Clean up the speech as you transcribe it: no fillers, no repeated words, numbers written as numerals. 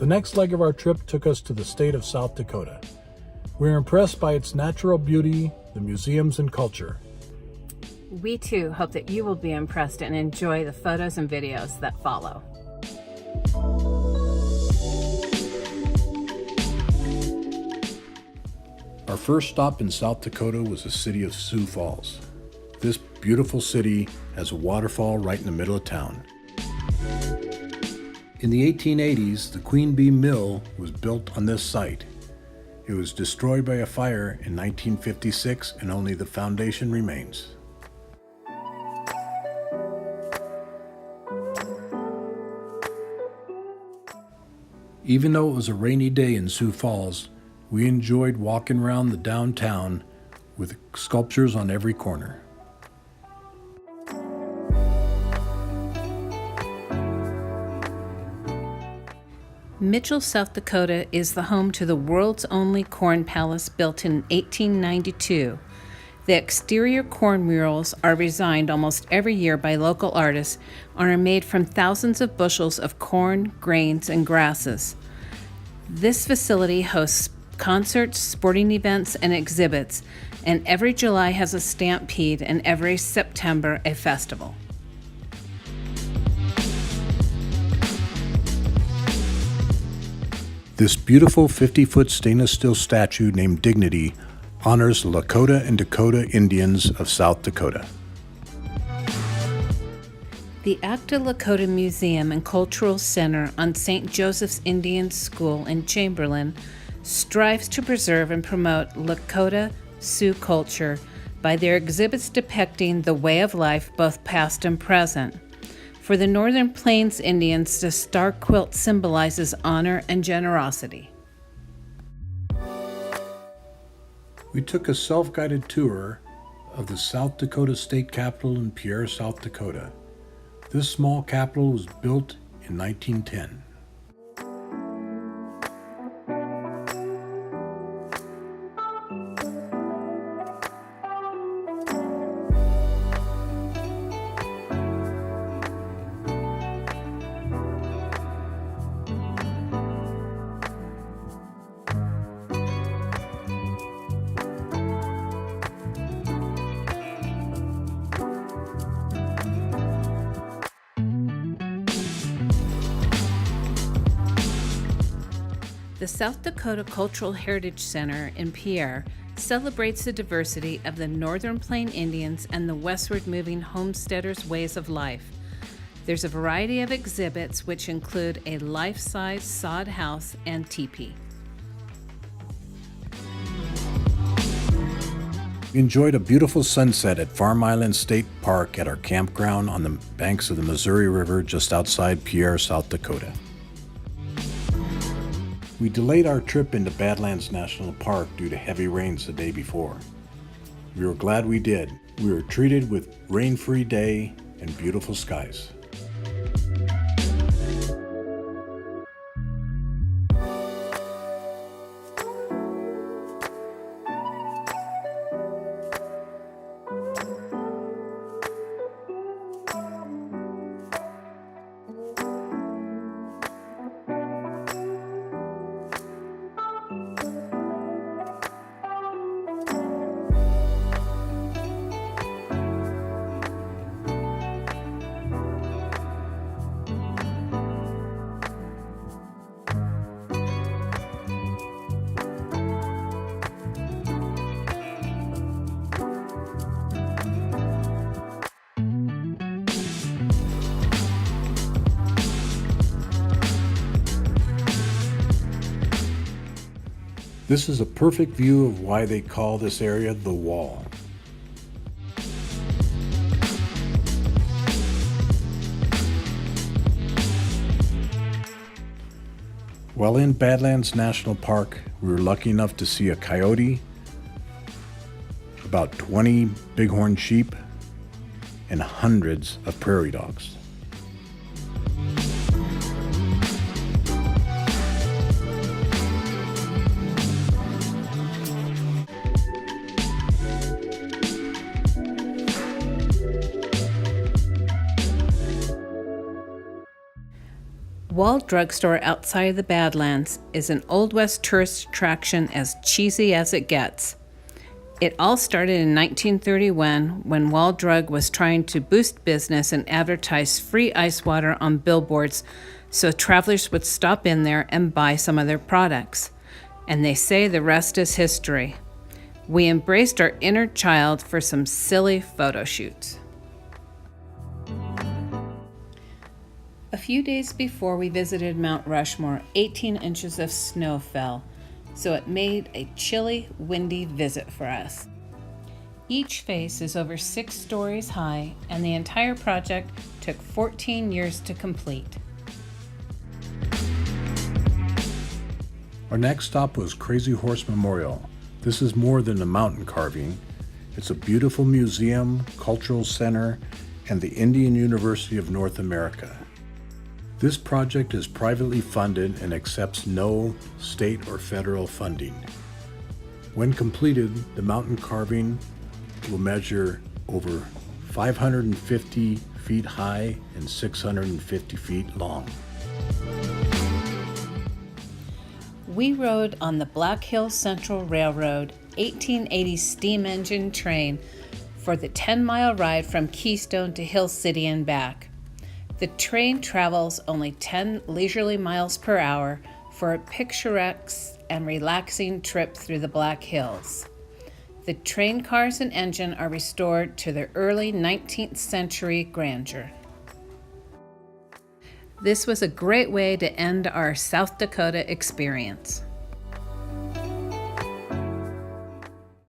The next leg of our trip took us to the state of South Dakota. We were impressed by its natural beauty, the museums, and culture. We too hope that you will be impressed and enjoy the photos and videos that follow. Our first stop in South Dakota was the city of Sioux Falls. This beautiful city has a waterfall right in the middle of town. In the 1880s, the Queen Bee Mill was built on this site. It was destroyed by a fire in 1956 and only the foundation remains. Even though it was a rainy day in Sioux Falls, we enjoyed walking around the downtown with sculptures on every corner. Mitchell, South Dakota is the home to the world's only corn palace built in 1892. The exterior corn murals are designed almost every year by local artists and are made from thousands of bushels of corn, grains, and grasses. This facility hosts concerts, sporting events, and exhibits, and every July has a stampede and every September a festival. This beautiful 50-foot stainless steel statue named Dignity honors the Lakota and Dakota Indians of South Dakota. The Acta Lakota Museum and Cultural Center on St. Joseph's Indian School in Chamberlain strives to preserve and promote Lakota Sioux culture by their exhibits depicting the way of life, both past and present. For the Northern Plains Indians, the star quilt symbolizes honor and generosity. We took a self-guided tour of the South Dakota State Capitol in Pierre, South Dakota. This small capitol was built in 1910. The South Dakota Cultural Heritage Center in Pierre celebrates the diversity of the Northern Plain Indians and the westward moving homesteaders' ways of life. There's a variety of exhibits which include a life-size sod house and teepee. We enjoyed a beautiful sunset at Farm Island State Park at our campground on the banks of the Missouri River just outside Pierre, South Dakota. We delayed our trip into Badlands National Park due to heavy rains the day before. We were glad we did. We were treated with rain-free day and beautiful skies. This is a perfect view of why they call this area the Wall. While in Badlands National Park, we were lucky enough to see a coyote, about 20 bighorn sheep, and hundreds of prairie dogs. Wall Drugstore outside of the Badlands is an Old West tourist attraction as cheesy as it gets. It all started in 1931 when Wall Drug was trying to boost business and advertise free ice water on billboards so travelers would stop in there and buy some of their products. And they say the rest is history. We embraced our inner child for some silly photo shoots. A few days before we visited Mount Rushmore, 18 inches of snow fell, so it made a chilly, windy visit for us. Each face is over 6 stories high, and the entire project took 14 years to complete. Our next stop was Crazy Horse Memorial. This is more than a mountain carving. It's a beautiful museum, cultural center, and the Indian University of North America. This project is privately funded and accepts no state or federal funding. When completed, the mountain carving will measure over 550 feet high and 650 feet long. We rode on the Black Hills Central Railroad 1880 steam engine train for the 10-mile ride from Keystone to Hill City and back. The train travels only 10 leisurely miles per hour for a picturesque and relaxing trip through the Black Hills. The train cars and engine are restored to their early 19th century grandeur. This was a great way to end our South Dakota experience.